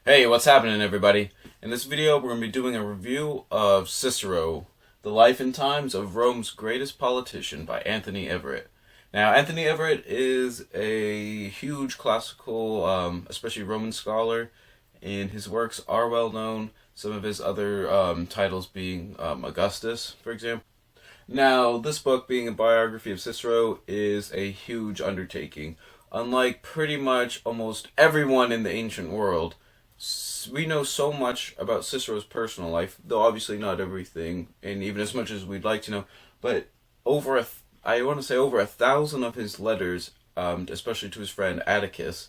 Hey, what's happening, everybody? In this video, we're going to be doing a review of Cicero, The Life and Times of Rome's Greatest Politician by Anthony Everitt. Now, Anthony Everitt is a huge classical, especially Roman scholar, and his works are well known. Some of his other titles being Augustus, for example. Now, this book, being a biography of Cicero, is a huge undertaking. Unlike pretty much almost everyone in the ancient world, we know so much about Cicero's personal life, though obviously not everything, and even as much as we'd like to know. But I want to say over 1,000 of his letters, especially to his friend Atticus,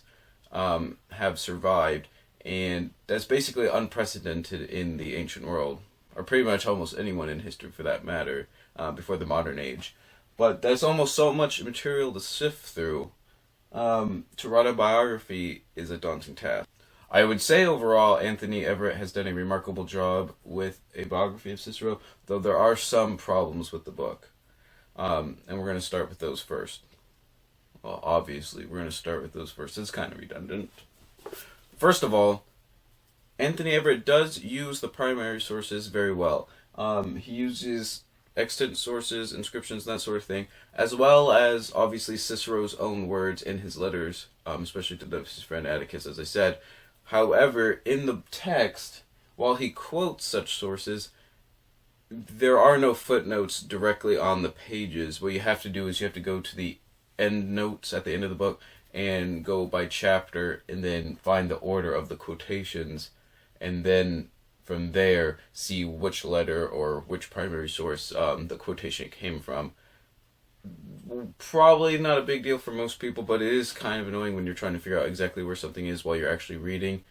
have survived, and that's basically unprecedented in the ancient world, or pretty much almost anyone in history for that matter, before the modern age. But there's almost so much material to sift through. To write a biography is a daunting task. I would say overall, Anthony Everitt has done a remarkable job with a biography of Cicero, though there are some problems with the book. And we're going to start with those first. Well, obviously, we're going to start with those first. It's kind of redundant. First of all, Anthony Everitt does use the primary sources very well. He uses extant sources, inscriptions, and that sort of thing, as well as obviously Cicero's own words in his letters, especially to his friend Atticus, as I said. However, in the text, while he quotes such sources, there are no footnotes directly on the pages. What you have to do is you have to go to the end notes at the end of the book and go by chapter and then find the order of the quotations, and then from there see which letter or which primary source the quotation came from. Probably not a big deal for most people, but it is kind of annoying when you're trying to figure out exactly where something is while you're actually reading.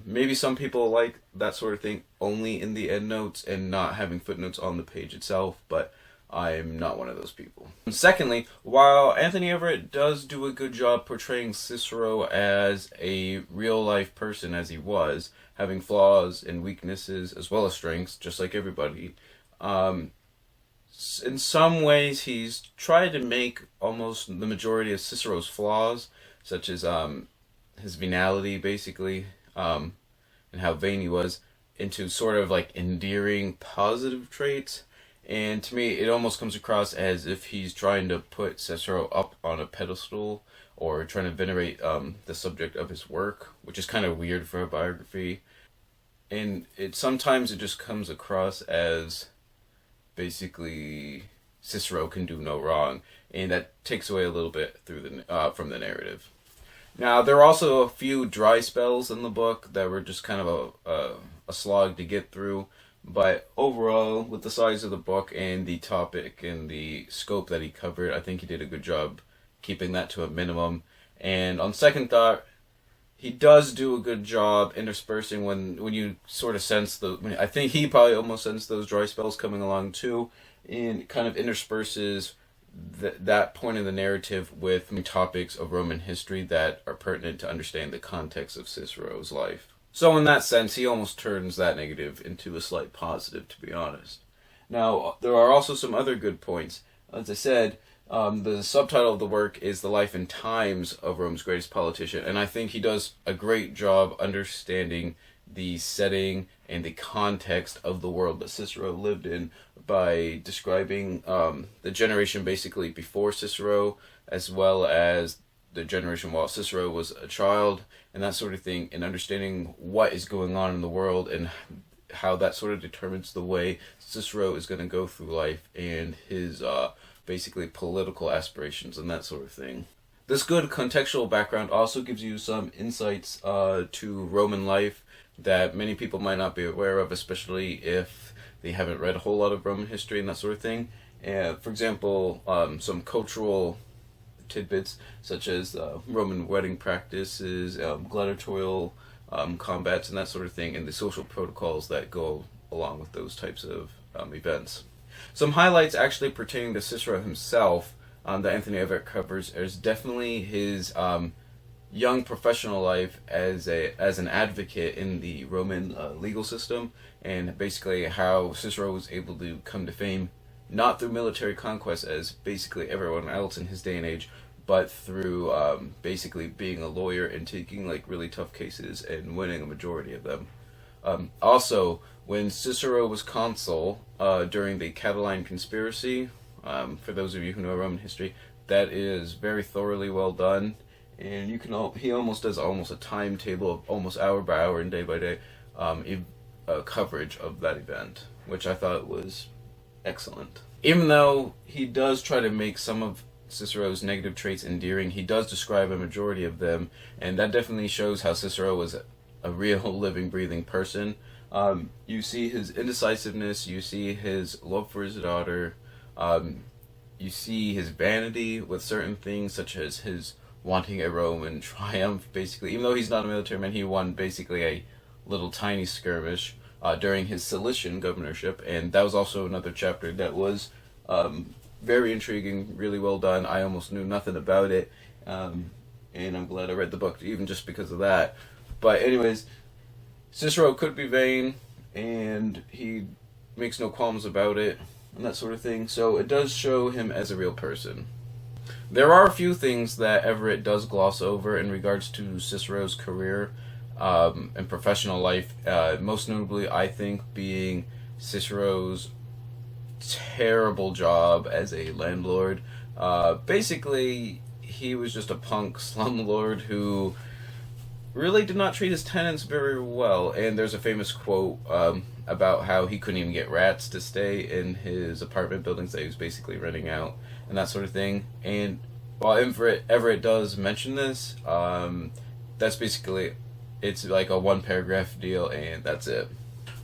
Maybe some people like that sort of thing only in the endnotes and not having footnotes on the page itself, but I'm not one of those people. Secondly, while Anthony Everitt does do a good job portraying Cicero as a real-life person as he was, having flaws and weaknesses as well as strengths, just like everybody, in some ways he's tried to make almost the majority of Cicero's flaws, such as his venality basically, and how vain he was, into sort of like endearing positive traits. And to me it almost comes across as if he's trying to put Cicero up on a pedestal or trying to venerate the subject of his work, which is kind of weird for a biography. And sometimes it just comes across as basically Cicero can do no wrong, and that takes away a little bit from the narrative. Now, there are also a few dry spells in the book that were just kind of a slog to get through, but overall, with the size of the book and the topic and the scope that he covered, I think he did a good job keeping that to a minimum. And on second thought, he does do a good job interspersing when you sort of sense I think he probably almost sensed those dry spells coming along too, and kind of intersperses that point in the narrative with topics of Roman history that are pertinent to understand the context of Cicero's life. So in that sense, he almost turns that negative into a slight positive, to be honest. Now, there are also some other good points. As I said, the subtitle of the work is The Life and Times of Rome's Greatest Politician, and I think he does a great job understanding the setting and the context of the world that Cicero lived in by describing the generation basically before Cicero, as well as the generation while Cicero was a child, and that sort of thing, and understanding what is going on in the world and how that sort of determines the way Cicero is going to go through life and his basically political aspirations and that sort of thing. This good contextual background also gives you some insights to Roman life that many people might not be aware of, especially if they haven't read a whole lot of Roman history and that sort of thing. For example, some cultural tidbits such as Roman wedding practices, gladiatorial combats and that sort of thing, and the social protocols that go along with those types of events. Some highlights actually pertaining to Cicero himself that Anthony Everitt covers is definitely his young professional life as an advocate in the Roman legal system, and basically how Cicero was able to come to fame not through military conquest as basically everyone else in his day and age, but through basically being a lawyer and taking like really tough cases and winning a majority of them. Also, when Cicero was consul during the Catiline conspiracy, for those of you who know Roman history, that is very thoroughly well done, and you can he almost does almost a timetable of almost hour by hour and day by day coverage of that event, which I thought was excellent. Even though he does try to make some of Cicero's negative traits endearing, he does describe a majority of them, and that definitely shows how Cicero was a real living, breathing person. You see his indecisiveness, you see his love for his daughter, you see his vanity with certain things, such as his wanting a Roman triumph, basically. Even though he's not a military man, he won basically a little tiny skirmish during his Cilician governorship, and that was also another chapter that was very intriguing, really well done. I almost knew nothing about it, and I'm glad I read the book, even just because of that. But anyways, Cicero could be vain, and he makes no qualms about it, and that sort of thing, so it does show him as a real person. There are a few things that Everitt does gloss over in regards to Cicero's career and professional life, most notably, I think, being Cicero's terrible job as a landlord. Basically, he was just a punk slumlord who really did not treat his tenants very well, and there's a famous quote about how he couldn't even get rats to stay in his apartment buildings that he was basically renting out, and that sort of thing. And while Everitt does mention this, that's basically, it's like a one paragraph deal, and that's it.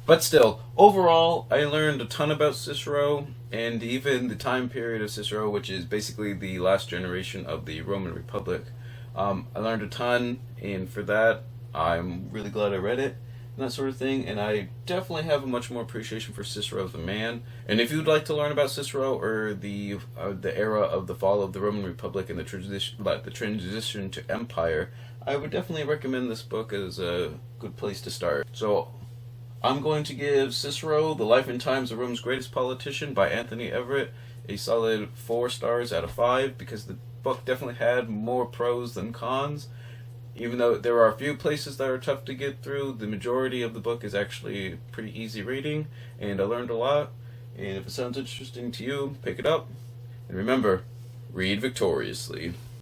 But still, overall, I learned a ton about Cicero, and even the time period of Cicero, which is basically the last generation of the Roman Republic. I learned a ton, and for that, I'm really glad I read it, and that sort of thing, and I definitely have a much more appreciation for Cicero the man. And if you'd like to learn about Cicero, or the era of the fall of the Roman Republic and the transition to empire, I would definitely recommend this book as a good place to start. So, I'm going to give Cicero, The Life and Times of Rome's Greatest Politician by Anthony Everitt, a solid 4 stars out of 5, because the book definitely had more pros than cons. Even though there are a few places that are tough to get through, the majority of the book is actually pretty easy reading, and I learned a lot. And if it sounds interesting to you, pick it up. And remember, read victoriously.